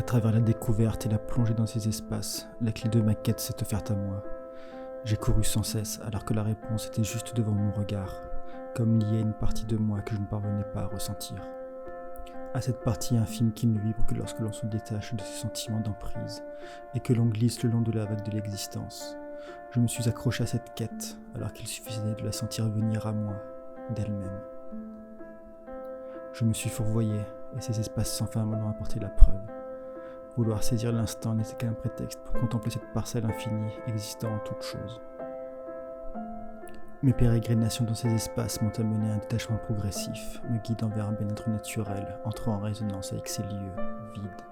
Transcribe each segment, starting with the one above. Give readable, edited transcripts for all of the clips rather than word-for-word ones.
travers la découverte et la plongée dans ces espaces, la clé de ma quête s'est offerte à moi. J'ai couru sans cesse alors que la réponse était juste devant mon regard, comme liée à une partie de moi que je ne parvenais pas à ressentir. À cette partie infime qui ne vibre que lorsque l'on se détache de ses sentiments d'emprise et que l'on glisse le long de la vague de l'existence. Je me suis accroché à cette quête alors qu'il suffisait de la sentir venir à moi, d'elle-même. Je me suis fourvoyé et ces espaces sans fin m'en ont apporté la preuve. Vouloir saisir l'instant n'était qu'un prétexte pour contempler cette parcelle infinie existant en toute chose. Mes pérégrinations dans ces espaces m'ont amené à un détachement progressif, me guidant vers un bien-être naturel, entrant en résonance avec ces lieux vides,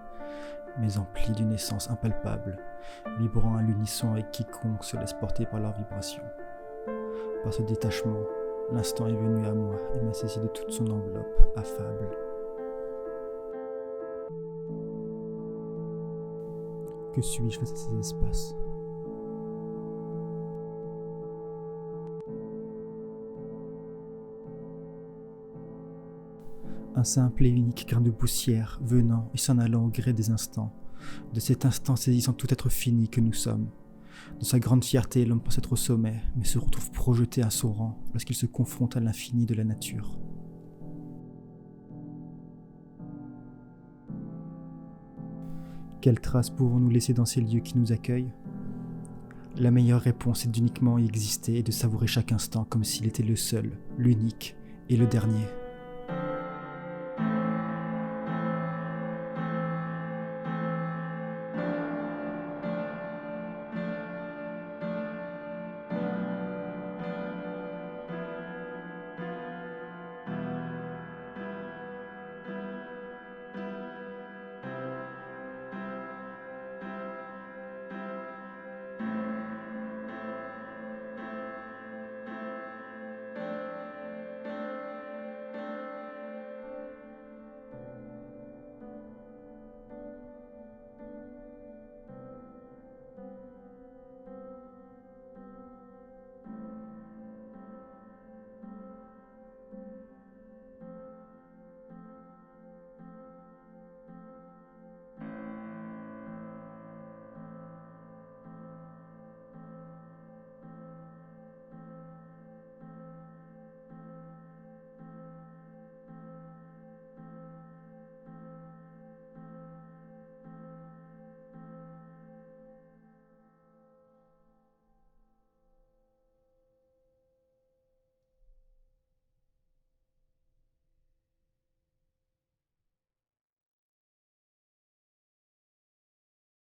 mais emplis d'une essence impalpable, vibrant à l'unisson avec quiconque se laisse porter par leurs vibrations. Par ce détachement, l'instant est venu à moi et m'a saisi de toute son enveloppe affable. Que suis-je face à ces espaces ? Un simple et unique grain de poussière venant et s'en allant au gré des instants, de cet instant saisissant tout être fini que nous sommes. Dans sa grande fierté, l'homme pense être au sommet, mais se retrouve projeté à son rang lorsqu'il se confronte à l'infini de la nature. Quelles traces pouvons-nous laisser dans ces lieux qui nous accueillent ? La meilleure réponse est d'uniquement y exister et de savourer chaque instant comme s'il était le seul, l'unique et le dernier.